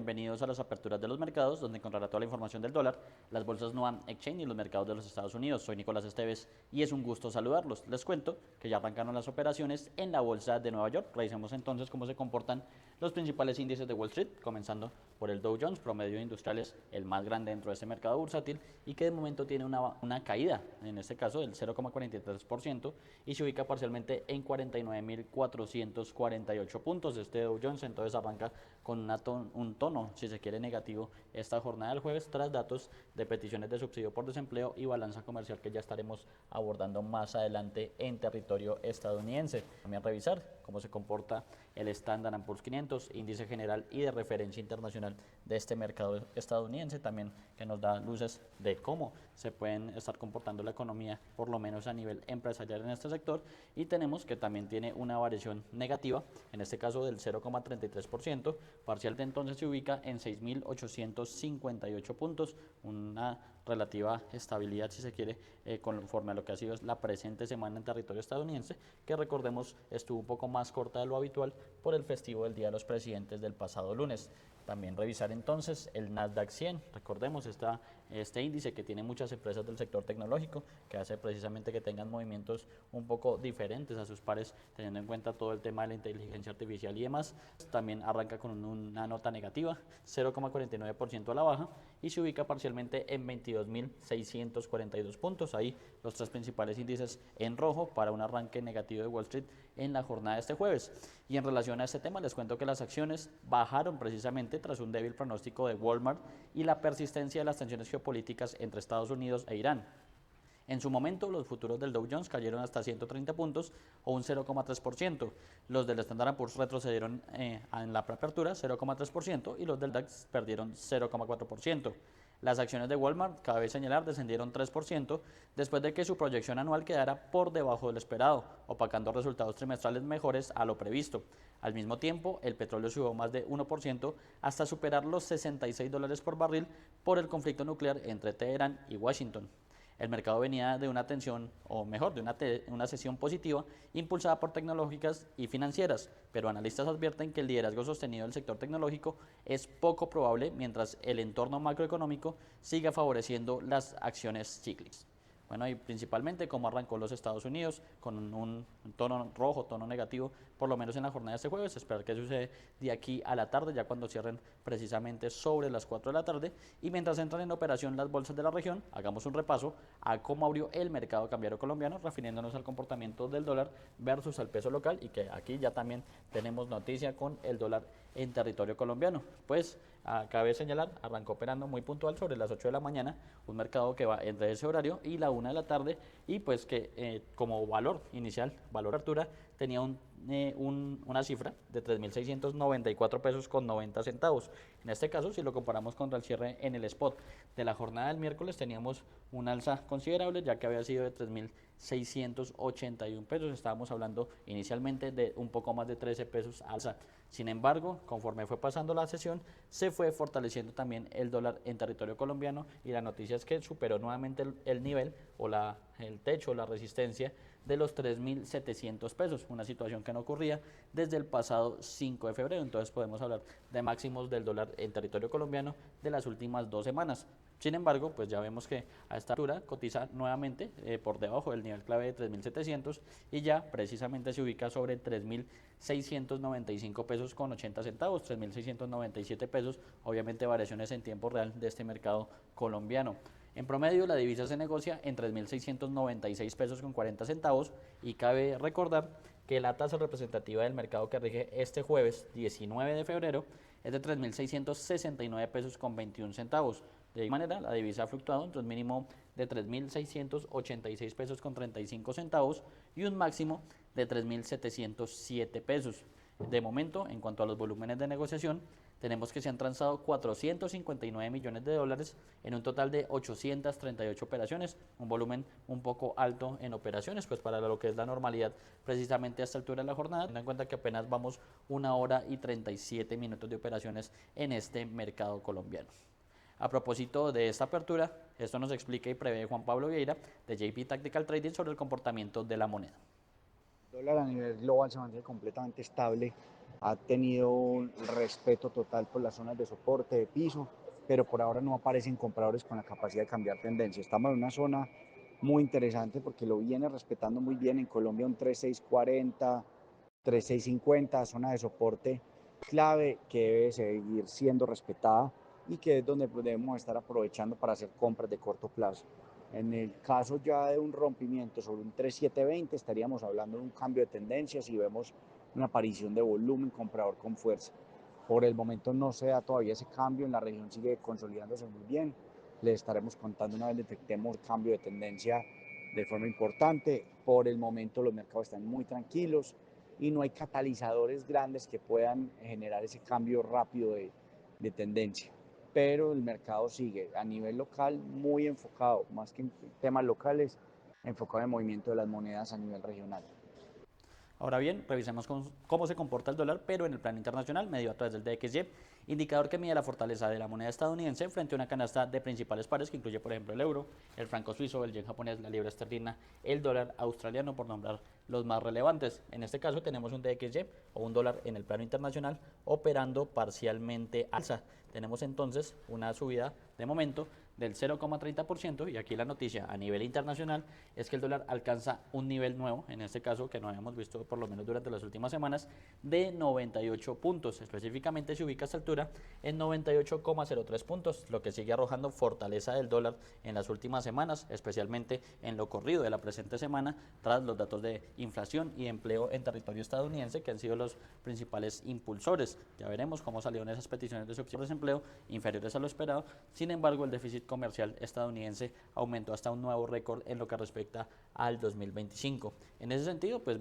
bienvenidos a las aperturas de los mercados, donde encontrará toda la información del dólar, las bolsas Nuam Exchange y los mercados de los Estados Unidos. Soy Nicolás Esteves y es un gusto saludarlos. Les cuento que ya arrancaron las operaciones en la bolsa de Nueva York. Revisemos entonces cómo se comportan los principales índices de Wall Street, comenzando por el Dow Jones, promedio de industriales, el más grande dentro de este mercado bursátil y que de momento tiene una caída, en este caso del 0,43% y se ubica parcialmente en 49.448 puntos. Este Dow Jones entonces arranca con un tono, si se quiere, negativo esta jornada del jueves tras datos de peticiones de subsidio por desempleo y balanza comercial que ya estaremos abordando más adelante en territorio estadounidense. También revisar cómo se comporta el Standard & Poor's 500, índice general y de referencia internacional de este mercado estadounidense, también que nos da luces de cómo se pueden estar comportando la economía, por lo menos a nivel empresarial en este sector, y tenemos que también tiene una variación negativa, en este caso del 0,33%, parcial de entonces se ubica en 6.858 puntos, una relativa estabilidad, si se quiere, conforme a lo que ha sido la presente semana en territorio estadounidense, que recordemos estuvo un poco más corta de lo habitual por el festivo del Día de los Presidentes del pasado lunes. También revisar entonces el Nasdaq 100, recordemos este índice que tiene muchas empresas del sector tecnológico, que hace precisamente que tengan movimientos un poco diferentes a sus pares, teniendo en cuenta todo el tema de la inteligencia artificial y demás. También arranca con una nota negativa, 0,49% a la baja, y se ubica parcialmente en 22.642 puntos. Ahí los tres principales índices en rojo para un arranque negativo de Wall Street en la jornada de este jueves. Y en relación a este tema les cuento que las acciones bajaron precisamente tras un débil pronóstico de Walmart y la persistencia de las tensiones geopolíticas entre Estados Unidos e Irán. En su momento, los futuros del Dow Jones cayeron hasta 130 puntos o un 0,3%. Los del Standard & Poor's retrocedieron en la preapertura 0,3% y los del DAX perdieron 0,4%. Las acciones de Walmart, cabe señalar, descendieron 3% después de que su proyección anual quedara por debajo del esperado, opacando resultados trimestrales mejores a lo previsto. Al mismo tiempo, el petróleo subió más de 1% hasta superar los $66 por barril por el conflicto nuclear entre Teherán y Washington. El mercado venía de una tensión, o mejor, de una sesión positiva impulsada por tecnológicas y financieras, pero analistas advierten que el liderazgo sostenido del sector tecnológico es poco probable mientras el entorno macroeconómico siga favoreciendo las acciones cíclicas. Bueno, y principalmente cómo arrancó los Estados Unidos con un tono rojo, tono negativo, por lo menos en la jornada de este jueves. Esperar qué sucede de aquí a la tarde, ya cuando cierren precisamente sobre las 4 de la tarde. Y mientras entran en operación las bolsas de la región, hagamos un repaso a cómo abrió el mercado cambiario colombiano, refiriéndonos al comportamiento del dólar versus al peso local, y que aquí ya también tenemos noticia con el dólar en territorio colombiano. Pues cabe señalar, arrancó operando muy puntual sobre las 8 de la mañana, un mercado que va entre ese horario y la 1 de la tarde, y pues que como valor inicial, valor de apertura, tenía una cifra de 3.694 pesos con 90 centavos. En este caso, si lo comparamos contra el cierre en el spot de la jornada del miércoles, teníamos un alza considerable, ya que había sido de 3.681 pesos. Estábamos hablando inicialmente de un poco más de 13 pesos alza. Sin embargo, conforme fue pasando la sesión, se fue fortaleciendo también el dólar en territorio colombiano, y la noticia es que superó nuevamente el nivel o el techo, la resistencia de los 3.700 pesos, una situación que no ocurría desde el pasado 5 de febrero. Entonces podemos hablar de máximos del dólar en territorio colombiano de las últimas 2 semanas. Sin embargo, pues ya vemos que a esta altura cotiza nuevamente por debajo del nivel clave de 3.700 y ya precisamente se ubica sobre 3.695 pesos con 80 centavos, 3.697 pesos, obviamente variaciones en tiempo real de este mercado colombiano. En promedio, la divisa se negocia en 3.696 pesos con 40 centavos y cabe recordar que la tasa representativa del mercado que rige este jueves 19 de febrero es de 3.669 pesos con 21 centavos. De igual manera, la divisa ha fluctuado entre un mínimo de 3.686 pesos con 35 centavos y un máximo de 3.707 pesos. De momento, en cuanto a los volúmenes de negociación, tenemos que se han transado 459 millones de dólares en un total de 838 operaciones, un volumen un poco alto en operaciones, pues para lo que es la normalidad precisamente a esta altura de la jornada, teniendo en cuenta que apenas vamos 1 hora y 37 minutos de operaciones en este mercado colombiano. A propósito de esta apertura, esto nos explica y prevé Juan Pablo Vieira de JP Tactical Trading sobre el comportamiento de la moneda. El dólar a nivel global se mantiene completamente estable ha tenido un respeto total por las zonas de soporte, de piso, pero por ahora no aparecen compradores con la capacidad de cambiar tendencia. Estamos en una zona muy interesante porque lo viene respetando muy bien en Colombia un 3640, 3650, zona de soporte clave que debe seguir siendo respetada y que es donde debemos estar aprovechando para hacer compras de corto plazo. En el caso ya de un rompimiento sobre un 3720 estaríamos hablando de un cambio de tendencias y vemos una aparición de volumen comprador con fuerza. Por el momento no se da todavía ese cambio, en la región sigue consolidándose muy bien. Les estaremos contando una vez detectemos cambio de tendencia de forma importante. Por el momento los mercados están muy tranquilos y no hay catalizadores grandes que puedan generar ese cambio rápido de tendencia. Pero el mercado sigue a nivel local muy enfocado, más que en temas locales, enfocado en el movimiento de las monedas a nivel regional. Ahora bien, revisemos cómo se comporta el dólar, pero en el plano internacional, medido a través del DXY, indicador que mide la fortaleza de la moneda estadounidense frente a una canasta de principales pares que incluye, por ejemplo, el euro, el franco suizo, el yen japonés, la libra esterlina, el dólar australiano, por nombrar los más relevantes. En este caso tenemos un DXY o un dólar en el plano internacional operando parcialmente alza. Tenemos entonces una subida de momento del 0,30% y aquí la noticia a nivel internacional es que el dólar alcanza un nivel nuevo, en este caso que no habíamos visto por lo menos durante las últimas semanas, de 98 puntos. Específicamente se ubica a esta altura en 98,03 puntos, lo que sigue arrojando fortaleza del dólar en las últimas semanas, especialmente en lo corrido de la presente semana, tras los datos de inflación y empleo en territorio estadounidense, que han sido los principales impulsores. Ya veremos cómo salieron esas peticiones de subsidio de desempleo inferiores a lo esperado. Sin embargo, el déficit comercial estadounidense aumentó hasta un nuevo récord en lo que respecta al 2025. En ese sentido, pues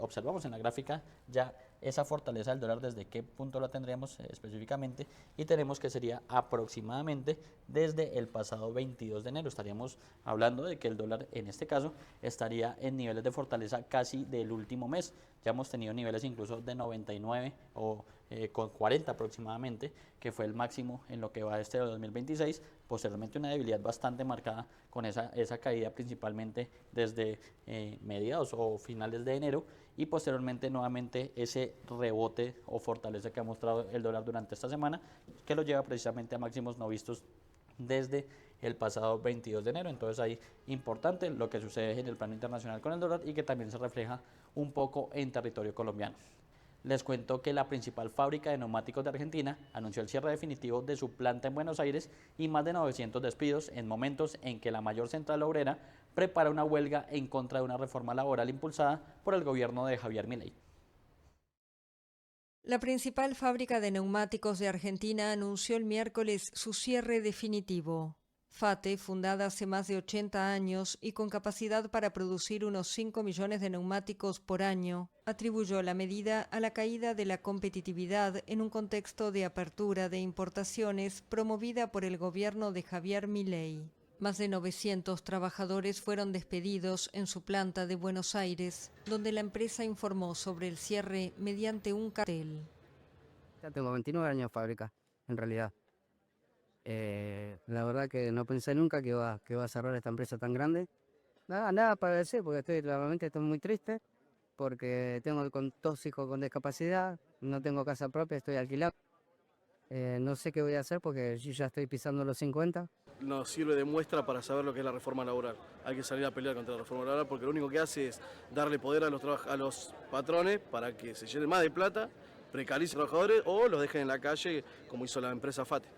observamos en la gráfica ya esa fortaleza del dólar, desde qué punto la tendríamos específicamente, y tenemos que sería aproximadamente desde el pasado 22 de enero. Estaríamos hablando de que el dólar en este caso estaría en niveles de fortaleza casi del último mes. Ya hemos tenido niveles incluso de 99 o con 40 aproximadamente, que fue el máximo en lo que va este 2026. Posteriormente una debilidad bastante marcada con esa caída principalmente desde mediados o finales de enero, y posteriormente nuevamente ese rebote o fortaleza que ha mostrado el dólar durante esta semana, que lo lleva precisamente a máximos no vistos desde el pasado 22 de enero. Entonces ahí importante lo que sucede en el plano internacional con el dólar y que también se refleja un poco en territorio colombiano. Les cuento que la principal fábrica de neumáticos de Argentina anunció el cierre definitivo de su planta en Buenos Aires y más de 900 despidos en momentos en que la mayor central obrera prepara una huelga en contra de una reforma laboral impulsada por el gobierno de Javier Milei. La principal fábrica de neumáticos de Argentina anunció el miércoles su cierre definitivo. FATE, fundada hace más de 80 años y con capacidad para producir unos 5 millones de neumáticos por año, atribuyó la medida a la caída de la competitividad en un contexto de apertura de importaciones promovida por el gobierno de Javier Milei. Más de 900 trabajadores fueron despedidos en su planta de Buenos Aires, donde la empresa informó sobre el cierre mediante un cartel. Ya tengo 29 años de fábrica, en realidad. La verdad que no pensé nunca que iba a cerrar esta empresa tan grande. Nada para decir, porque realmente estoy muy triste, porque tengo con 2 hijos con discapacidad, no tengo casa propia, estoy alquilado. No sé qué voy a hacer porque yo ya estoy pisando los 50. Nos sirve de muestra para saber lo que es la reforma laboral. Hay que salir a pelear contra la reforma laboral porque lo único que hace es darle poder a los patrones para que se llenen más de plata, precaricen a los trabajadores o los dejen en la calle como hizo la empresa FATE.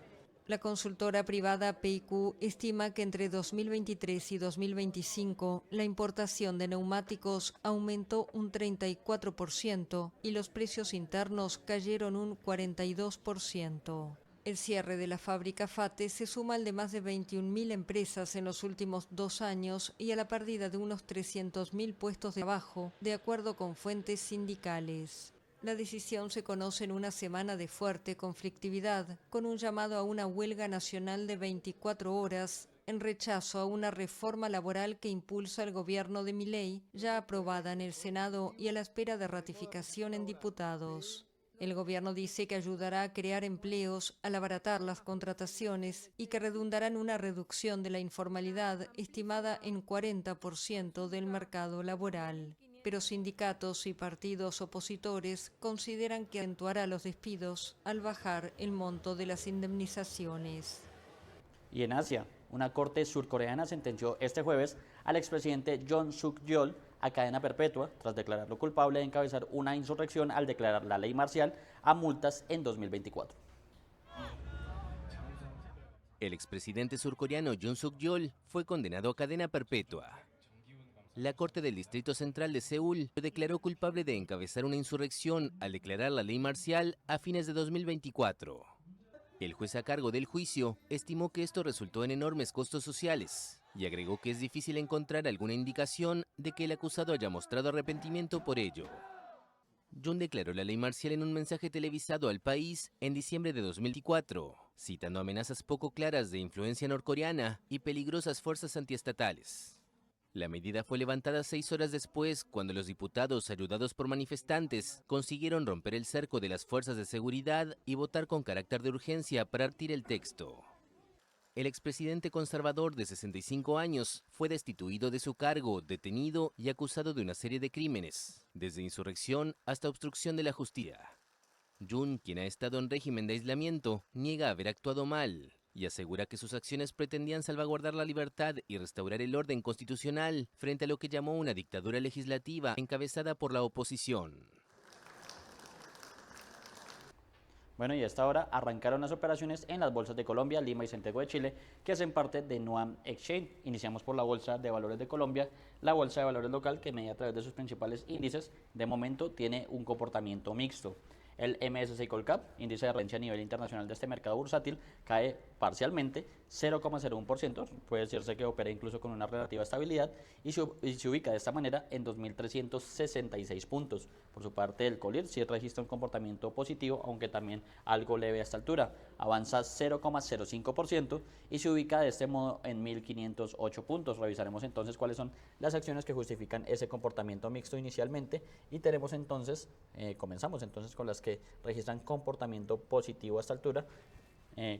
La consultora privada PIQ estima que entre 2023 y 2025 la importación de neumáticos aumentó un 34% y los precios internos cayeron un 42%. El cierre de la fábrica FATE se suma al de más de 21.000 empresas en los últimos 2 años y a la pérdida de unos 300.000 puestos de trabajo, de acuerdo con fuentes sindicales. La decisión se conoce en una semana de fuerte conflictividad, con un llamado a una huelga nacional de 24 horas en rechazo a una reforma laboral que impulsa el gobierno de Milei, ya aprobada en el Senado y a la espera de ratificación en diputados. El gobierno dice que ayudará a crear empleos, al abaratar las contrataciones y que redundará en una reducción de la informalidad estimada en 40% del mercado laboral. pero sindicatos y partidos opositores consideran que acentuará los despidos al bajar el monto de las indemnizaciones. Y en Asia, una corte surcoreana sentenció este jueves al expresidente Yoon Suk-yeol a cadena perpetua tras declararlo culpable de encabezar una insurrección al declarar la ley marcial a multas en 2024. El expresidente surcoreano Yoon Suk-yeol fue condenado a cadena perpetua. La Corte del Distrito Central de Seúl lo declaró culpable de encabezar una insurrección al declarar la ley marcial a fines de 2024. El juez a cargo del juicio estimó que esto resultó en enormes costos sociales y agregó que es difícil encontrar alguna indicación de que el acusado haya mostrado arrepentimiento por ello. Yoon declaró la ley marcial en un mensaje televisado al país en diciembre de 2024, citando amenazas poco claras de influencia norcoreana y peligrosas fuerzas antiestatales. La medida fue levantada 6 horas después, cuando los diputados, ayudados por manifestantes, consiguieron romper el cerco de las fuerzas de seguridad y votar con carácter de urgencia para partir el texto. El expresidente conservador de 65 años fue destituido de su cargo, detenido y acusado de una serie de crímenes, desde insurrección hasta obstrucción de la justicia. Yoon, quien ha estado en régimen de aislamiento, niega haber actuado mal y asegura que sus acciones pretendían salvaguardar la libertad y restaurar el orden constitucional frente a lo que llamó una dictadura legislativa encabezada por la oposición. Bueno, y a esta hora arrancaron las operaciones en las bolsas de Colombia, Lima y Santiago de Chile, que hacen parte de Nuam Exchange. Iniciamos por la Bolsa de Valores de Colombia, la Bolsa de Valores local, que media a través de sus principales índices, de momento tiene un comportamiento mixto. El MSCI Colcap, índice de referencia a nivel internacional de este mercado bursátil, cae parcialmente 0,01%, puede decirse que opera incluso con una relativa estabilidad y se ubica de esta manera en 2.366 puntos. Por su parte, el Collier sí registra un comportamiento positivo, aunque también algo leve a esta altura, avanza 0,05% y se ubica de este modo en 1.508 puntos. Revisaremos entonces cuáles son las acciones que justifican ese comportamiento mixto inicialmente y tenemos entonces, comenzamos entonces con las que registran comportamiento positivo a esta altura.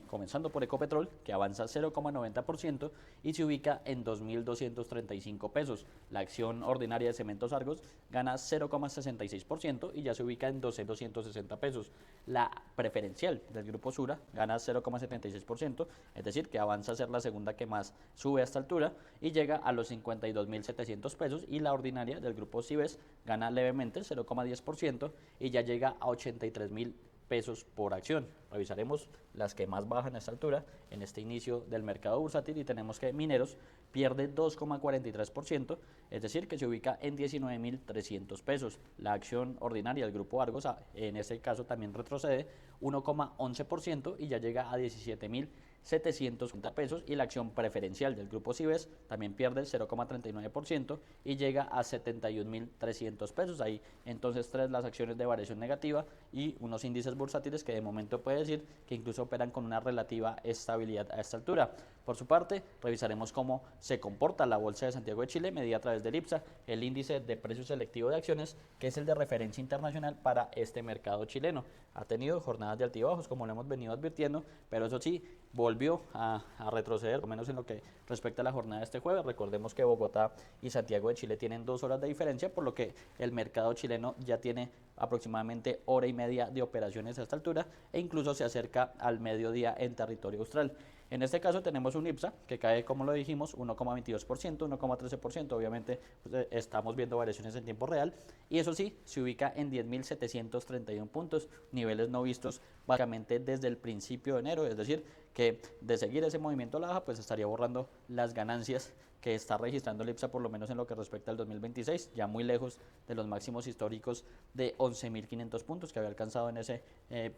Comenzando por Ecopetrol, que avanza 0,90% y se ubica en 2.235 pesos. La acción ordinaria de Cementos Argos gana 0,66% y ya se ubica en 12.260 pesos. La preferencial del Grupo Sura gana 0,76%, es decir, que avanza a ser la segunda que más sube a esta altura y llega a los 52.700 pesos. Y la ordinaria del Grupo Cibes gana levemente 0,10% y ya llega a 83.000 pesos por acción. Revisaremos las que más bajan a esta altura en este inicio del mercado bursátil y tenemos que Mineros pierde 2,43%, es decir, que se ubica en 19.300 pesos. La acción ordinaria del Grupo Argos en este caso también retrocede 1,11% y ya llega a 17.750 pesos y la acción preferencial del Grupo Cibes también pierde 0,39% y llega a 71.300 pesos. Ahí entonces las acciones de variación negativa y unos índices bursátiles que de momento puede decir que incluso operan con una relativa estabilidad a esta altura. Por su parte, revisaremos cómo se comporta la Bolsa de Santiago de Chile, medida a través del IPSA, el índice de precio selectivo de acciones, que es el de referencia internacional para este mercado chileno. Ha tenido jornadas de altibajos, como lo hemos venido advirtiendo, pero eso sí, volvió a retroceder, por lo menos en lo que respecta a la jornada de este jueves. Recordemos que Bogotá y Santiago de Chile tienen 2 horas de diferencia, por lo que el mercado chileno ya tiene aproximadamente hora y media de operaciones a esta altura e incluso se acerca al mediodía en territorio austral. En este caso tenemos un IPSA que cae, como lo dijimos, 1,22%, 1,13%, obviamente pues, estamos viendo variaciones en tiempo real y eso sí, se ubica en 10.731 puntos, niveles no vistos básicamente desde el principio de enero, es decir, que de seguir ese movimiento a la baja pues estaría borrando las ganancias que está registrando el IPSA por lo menos en lo que respecta al 2026, ya muy lejos de los máximos históricos de 11.500 puntos que había alcanzado en ese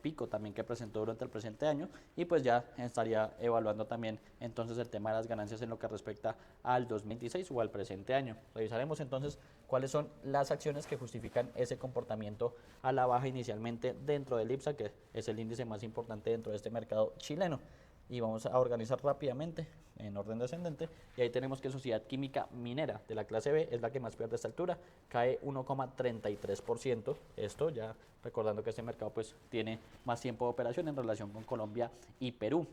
pico también que presentó durante el presente año y pues ya estaría evaluando también entonces el tema de las ganancias en lo que respecta al 2026 o al presente año. Revisaremos entonces cuáles son las acciones que justifican ese comportamiento a la baja inicialmente dentro del IPSA, que es el índice más importante dentro de este mercado chileno. Y vamos a organizar rápidamente en orden descendente y ahí tenemos que Sociedad Química Minera de la clase B es la que más pierde a esta altura, cae 1,33%, esto ya recordando que este mercado pues tiene más tiempo de operación en relación con Colombia y Perú.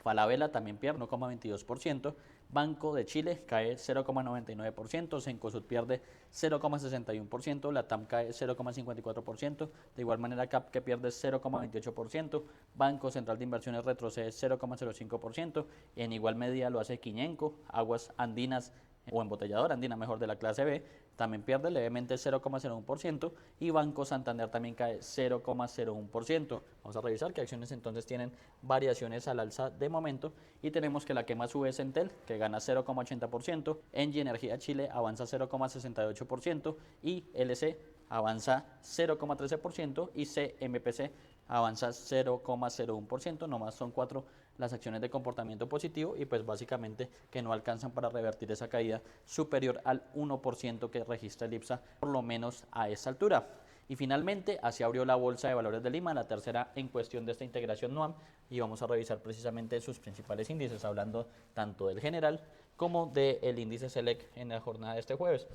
Falabella también pierde 1,22%, Banco de Chile cae 0,99%, Cencosud pierde 0,61%, Latam cae 0,54%, de igual manera CAP que pierde 0,28%, Banco Central de Inversiones retrocede 0,05%, en igual medida lo hace Quiñenco, Aguas Andinas o Embotelladora Andina mejor de la clase B, también pierde levemente 0,01% y Banco Santander también cae 0,01%. Vamos a revisar qué acciones entonces tienen variaciones al alza de momento y tenemos que la que más sube es Entel, que gana 0,80%, Engie Energía Chile avanza 0,68% y LC avanza 0,13% y CMPC avanza 0,01%, nomás son 4 las acciones de comportamiento positivo y pues básicamente que no alcanzan para revertir esa caída superior al 1% que registra el IPSA por lo menos a esta altura. Y finalmente, así abrió la Bolsa de Valores de Lima, la tercera en cuestión de esta integración NUAM, y vamos a revisar precisamente sus principales índices, hablando tanto del general como del índice SELEC en la jornada de este jueves.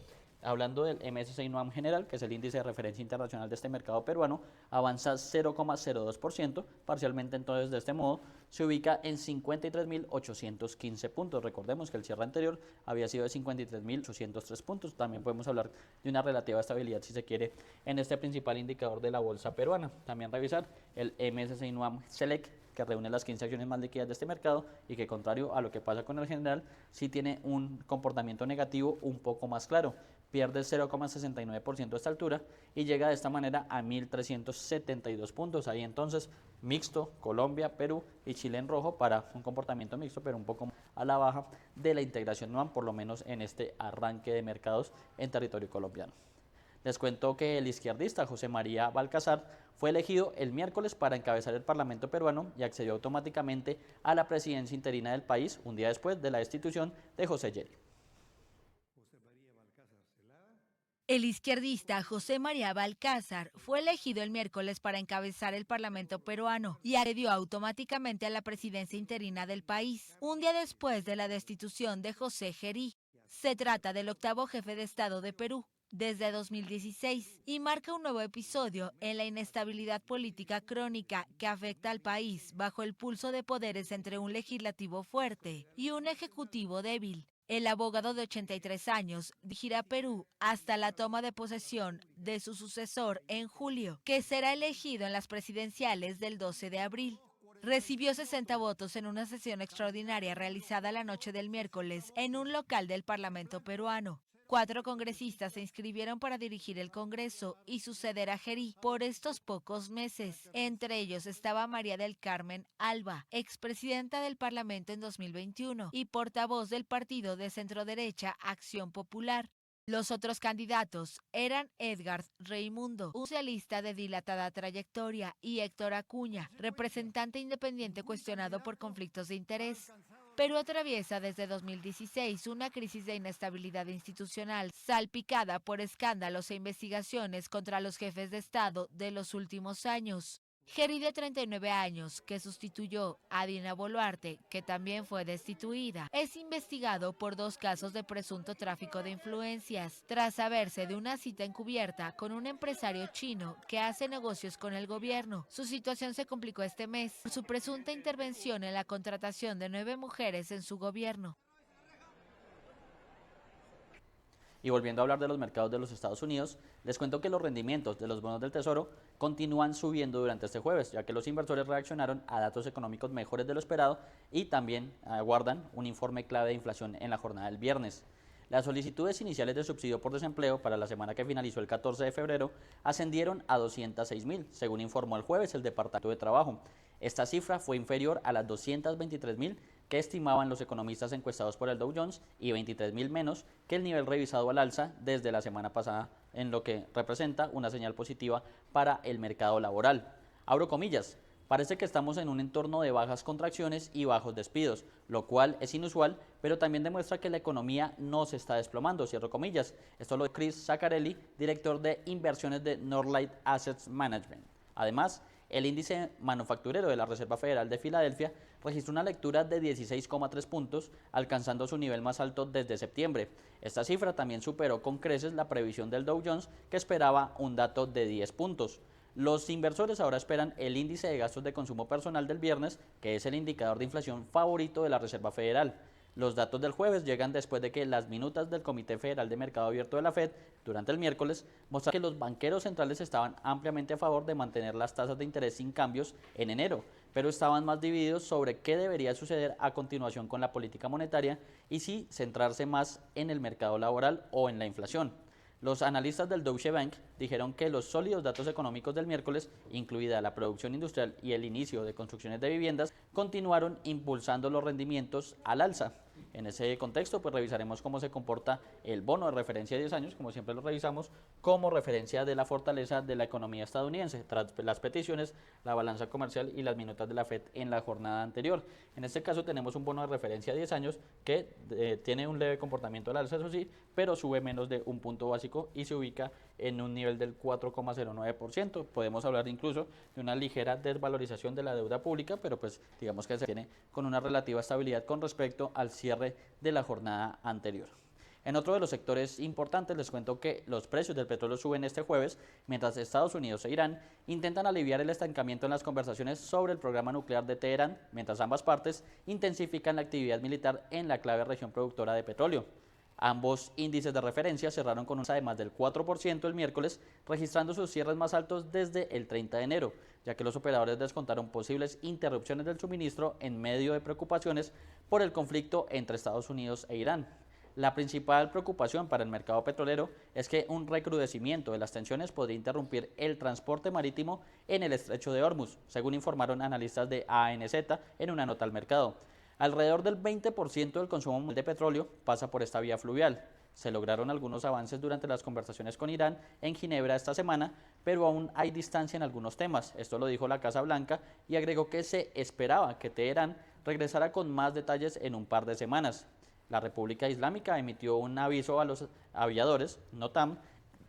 Hablando del MSCI NUAM general, que es el índice de referencia internacional de este mercado peruano, avanza 0,02%, parcialmente entonces de este modo se ubica en 53.815 puntos. Recordemos que el cierre anterior había sido de 53.803 puntos. También podemos hablar de una relativa estabilidad, si se quiere, en este principal indicador de la bolsa peruana. También revisar el MSCI NUAM SELEC, que reúne las 15 acciones más líquidas de este mercado y que, contrario a lo que pasa con el general, sí tiene un comportamiento negativo un poco más claro. Pierde 0,69% a esta altura y llega de esta manera a 1.372 puntos. Ahí entonces mixto, Colombia, Perú y Chile en rojo para un comportamiento mixto, pero un poco a la baja de la integración NUAM, por lo menos en este arranque de mercados en territorio colombiano. Les cuento que el izquierdista José María Balcázar fue elegido el miércoles para encabezar el Parlamento peruano y accedió automáticamente a la presidencia interina del país un día después de la destitución de José Yeri. El izquierdista José María Balcázar fue elegido el miércoles para encabezar el Parlamento peruano y accedió automáticamente a la presidencia interina del país, un día después de la destitución de José Yeri. Se trata del octavo jefe de Estado de Perú desde 2016 y marca un nuevo episodio en la inestabilidad política crónica que afecta al país bajo el pulso de poderes entre un legislativo fuerte y un ejecutivo débil. El abogado de 83 años dirigirá Perú hasta la toma de posesión de su sucesor en julio, que será elegido en las presidenciales del 12 de abril. Recibió 60 votos en una sesión extraordinaria realizada la noche del miércoles en un local del Parlamento peruano. 4 congresistas se inscribieron para dirigir el Congreso y suceder a Yeri por estos pocos meses. Entre ellos estaba María del Carmen Alba, expresidenta del Parlamento en 2021 y portavoz del partido de centroderecha Acción Popular. Los otros candidatos eran Edgar Reimundo, un socialista de dilatada trayectoria, y Héctor Acuña, representante independiente cuestionado por conflictos de interés. Perú atraviesa desde 2016 una crisis de inestabilidad institucional salpicada por escándalos e investigaciones contra los jefes de Estado de los últimos años. Yeri, de 39 años, que sustituyó a Dina Boluarte, que también fue destituida, es investigado por 2 casos de presunto tráfico de influencias, tras saberse de una cita encubierta con un empresario chino que hace negocios con el gobierno. Su situación se complicó este mes por su presunta intervención en la contratación de 9 mujeres en su gobierno. Y volviendo a hablar de los mercados de los Estados Unidos, les cuento que los rendimientos de los bonos del Tesoro continúan subiendo durante este jueves, ya que los inversores reaccionaron a datos económicos mejores de lo esperado y también aguardan un informe clave de inflación en la jornada del viernes. Las solicitudes iniciales de subsidio por desempleo para la semana que finalizó el 14 de febrero ascendieron a 206.000, según informó el jueves el Departamento de Trabajo. Esta cifra fue inferior a las 223.000 que estimaban los economistas encuestados por el Dow Jones y 23.000 menos que el nivel revisado al alza desde la semana pasada, en lo que representa una señal positiva para el mercado laboral. Abro comillas. Parece que estamos en un entorno de bajas contracciones y bajos despidos, lo cual es inusual, pero también demuestra que la economía no se está desplomando, cierro comillas. Esto lo dice Chris Zaccarelli, director de inversiones de Northlight Asset Management. Además, el índice manufacturero de la Reserva Federal de Filadelfia registró una lectura de 16,3 puntos, alcanzando su nivel más alto desde septiembre. Esta cifra también superó con creces la previsión del Dow Jones, que esperaba un dato de 10 puntos. Los inversores ahora esperan el índice de gastos de consumo personal del viernes, que es el indicador de inflación favorito de la Reserva Federal. Los datos del jueves llegan después de que las minutas del Comité Federal de Mercado Abierto de la Fed durante el miércoles mostraron que los banqueros centrales estaban ampliamente a favor de mantener las tasas de interés sin cambios en enero, pero estaban más divididos sobre qué debería suceder a continuación con la política monetaria y si centrarse más en el mercado laboral o en la inflación. Los analistas del Deutsche Bank dijeron que los sólidos datos económicos del miércoles, incluida la producción industrial y el inicio de construcciones de viviendas, continuaron impulsando los rendimientos al alza. En ese contexto, pues revisaremos cómo se comporta el bono de referencia de 10 años, como siempre lo revisamos, como referencia de la fortaleza de la economía estadounidense, tras las peticiones, la balanza comercial y las minutas de la Fed en la jornada anterior. En este caso tenemos un bono de referencia de 10 años que tiene un leve comportamiento al alza, eso sí, pero sube menos de un punto básico y se ubica en un nivel del 4,09%. Podemos hablar incluso de una ligera desvalorización de la deuda pública, pero pues digamos que se tiene con una relativa estabilidad con respecto al cierre de la jornada anterior. En otro de los sectores importantes les cuento que los precios del petróleo suben este jueves, mientras Estados Unidos e Irán intentan aliviar el estancamiento en las conversaciones sobre el programa nuclear de Teherán, mientras ambas partes intensifican la actividad militar en la clave región productora de petróleo. Ambos índices de referencia cerraron con un alza de más del 4% el miércoles, registrando sus cierres más altos desde el 30 de enero, ya que los operadores descontaron posibles interrupciones del suministro en medio de preocupaciones por el conflicto entre Estados Unidos e Irán. La principal preocupación para el mercado petrolero es que un recrudecimiento de las tensiones podría interrumpir el transporte marítimo en el estrecho de Hormuz, según informaron analistas de ANZ en una nota al mercado. Alrededor del 20% del consumo mundial de petróleo pasa por esta vía fluvial. Se lograron algunos avances durante las conversaciones con Irán en Ginebra esta semana, pero aún hay distancia en algunos temas. Esto lo dijo la Casa Blanca y agregó que se esperaba que Teherán regresara con más detalles en un par de semanas. La República Islámica emitió un aviso a los aviadores, NOTAM,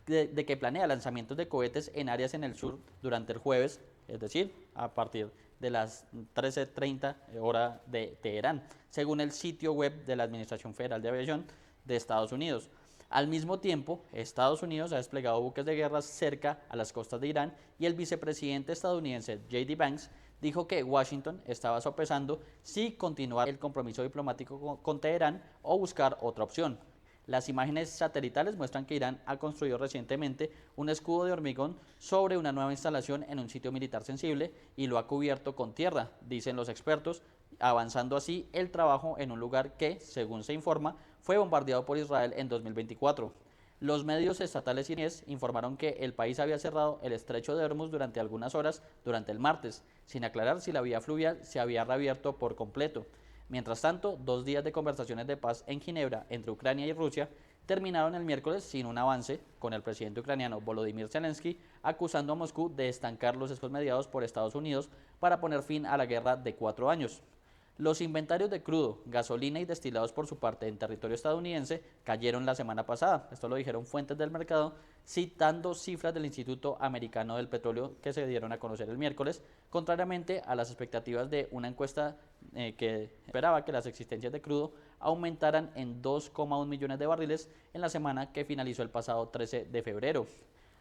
de que planea lanzamientos de cohetes en áreas en el sur durante el jueves, es decir, a partir de las 13:30 hora de Teherán, según el sitio web de la Administración Federal de Aviación de Estados Unidos. Al mismo tiempo, Estados Unidos ha desplegado buques de guerra cerca a las costas de Irán y el vicepresidente estadounidense J.D. Vance dijo que Washington estaba sopesando si continuar el compromiso diplomático con Teherán o buscar otra opción. Las imágenes satelitales muestran que Irán ha construido recientemente un escudo de hormigón sobre una nueva instalación en un sitio militar sensible y lo ha cubierto con tierra, dicen los expertos, avanzando así el trabajo en un lugar que, según se informa, fue bombardeado por Israel en 2024. Los medios estatales iraníes informaron que el país había cerrado el estrecho de Hormuz durante algunas horas durante el martes, sin aclarar si la vía fluvial se había reabierto por completo. Mientras tanto, 2 días de conversaciones de paz en Ginebra entre Ucrania y Rusia terminaron el miércoles sin un avance, con el presidente ucraniano Volodymyr Zelensky acusando a Moscú de estancar los esfuerzos mediados por Estados Unidos para poner fin a la guerra de 4 años. Los inventarios de crudo, gasolina y destilados por su parte en territorio estadounidense cayeron la semana pasada. Esto lo dijeron fuentes del mercado, citando cifras del Instituto Americano del Petróleo que se dieron a conocer el miércoles, contrariamente a las expectativas de una encuesta que esperaba que las existencias de crudo aumentaran en 2,1 millones de barriles en la semana que finalizó el pasado 13 de febrero.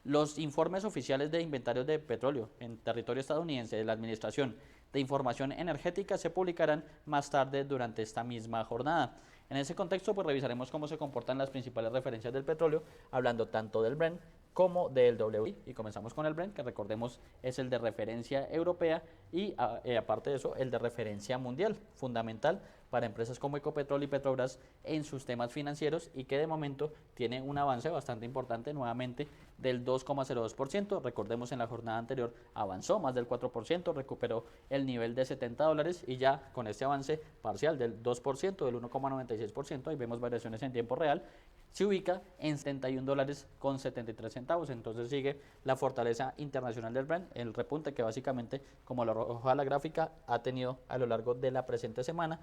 Los informes oficiales de inventarios de petróleo en territorio estadounidense de la Administración de Información Energética se publicarán más tarde durante esta misma jornada. En ese contexto, pues revisaremos cómo se comportan las principales referencias del petróleo, hablando tanto del Brent como del WTI. Y comenzamos con el Brent, que recordemos es el de referencia europea y aparte de eso, el de referencia mundial, fundamental para empresas como Ecopetrol y Petrobras en sus temas financieros y que de momento tiene un avance bastante importante nuevamente del 2,02%. Recordemos en la jornada anterior avanzó más del 4%, recuperó el nivel de $70 y ya con este avance parcial del 2%, del 1,96%, ahí vemos variaciones en tiempo real, se ubica en $71,73. Entonces sigue la fortaleza internacional del Brent, el repunte que básicamente, como lo arroja la gráfica, ha tenido a lo largo de la presente semana,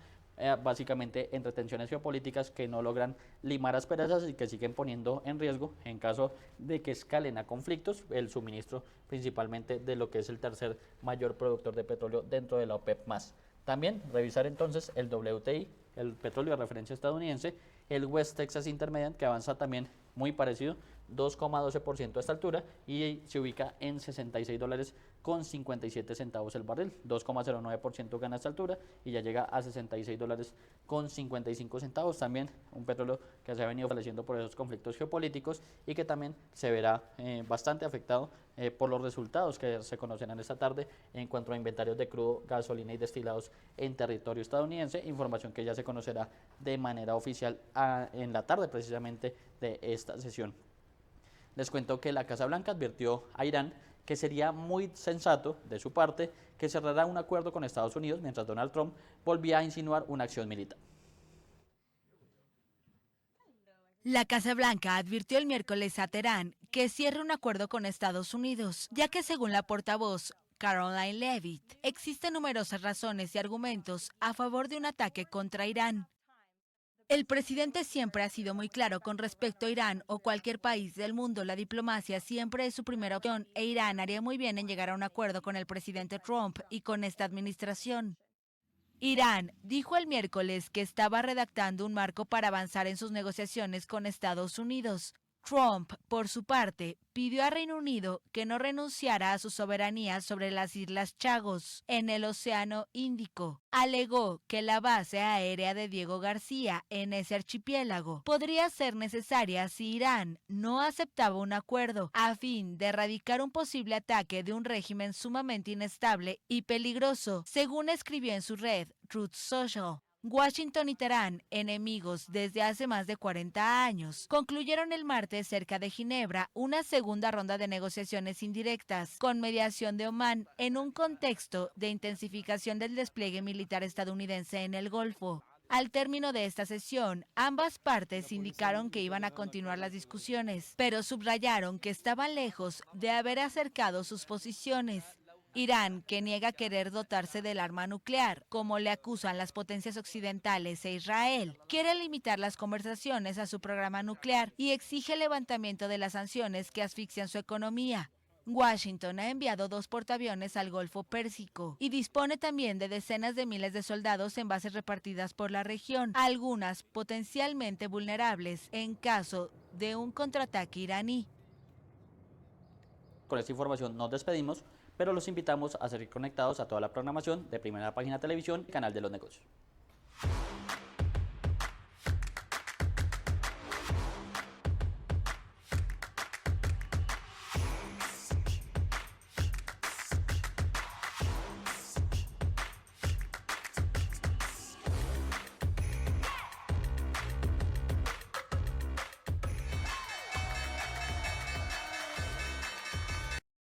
básicamente entre tensiones geopolíticas que no logran limar asperezas y que siguen poniendo en riesgo, en caso de que escalen a conflictos, el suministro principalmente de lo que es el tercer mayor productor de petróleo dentro de la OPEP+. También revisar entonces el WTI, el petróleo de referencia estadounidense, el West Texas Intermediate, que avanza también muy parecido, 2,12% a esta altura y se ubica en $66.57 el barril, 2,09% gana a esta altura y ya llega a $66.55. También un petróleo que se ha venido fortaleciendo por esos conflictos geopolíticos y que también se verá bastante afectado por los resultados que se conocerán esta tarde en cuanto a inventarios de crudo, gasolina y destilados en territorio estadounidense, información que ya se conocerá de manera oficial en la tarde precisamente de esta sesión. Les cuento que la Casa Blanca advirtió a Irán que sería muy sensato de su parte que cerrara un acuerdo con Estados Unidos mientras Donald Trump volvía a insinuar una acción militar. La Casa Blanca advirtió el miércoles a Teherán que cierre un acuerdo con Estados Unidos, ya que según la portavoz Caroline Leavitt, existen numerosas razones y argumentos a favor de un ataque contra Irán. El presidente siempre ha sido muy claro con respecto a Irán o cualquier país del mundo. La diplomacia siempre es su primera opción e Irán haría muy bien en llegar a un acuerdo con el presidente Trump y con esta administración. Irán dijo el miércoles que estaba redactando un marco para avanzar en sus negociaciones con Estados Unidos. Trump, por su parte, pidió a Reino Unido que no renunciara a su soberanía sobre las Islas Chagos, en el Océano Índico. Alegó que la base aérea de Diego García en ese archipiélago podría ser necesaria si Irán no aceptaba un acuerdo a fin de erradicar un posible ataque de un régimen sumamente inestable y peligroso, según escribió en su red Truth Social. Washington y Teherán, enemigos desde hace más de 40 años, concluyeron el martes cerca de Ginebra una segunda ronda de negociaciones indirectas con mediación de Omán en un contexto de intensificación del despliegue militar estadounidense en el Golfo. Al término de esta sesión, ambas partes indicaron que iban a continuar las discusiones, pero subrayaron que estaban lejos de haber acercado sus posiciones. Irán, que niega querer dotarse del arma nuclear, como le acusan las potencias occidentales e Israel, quiere limitar las conversaciones a su programa nuclear y exige el levantamiento de las sanciones que asfixian su economía. Washington ha enviado 2 portaaviones al Golfo Pérsico y dispone también de decenas de miles de soldados en bases repartidas por la región, algunas potencialmente vulnerables en caso de un contraataque iraní. Con esta información nos despedimos, pero los invitamos a seguir conectados a toda la programación de Primera Página Televisión y Canal de los Negocios.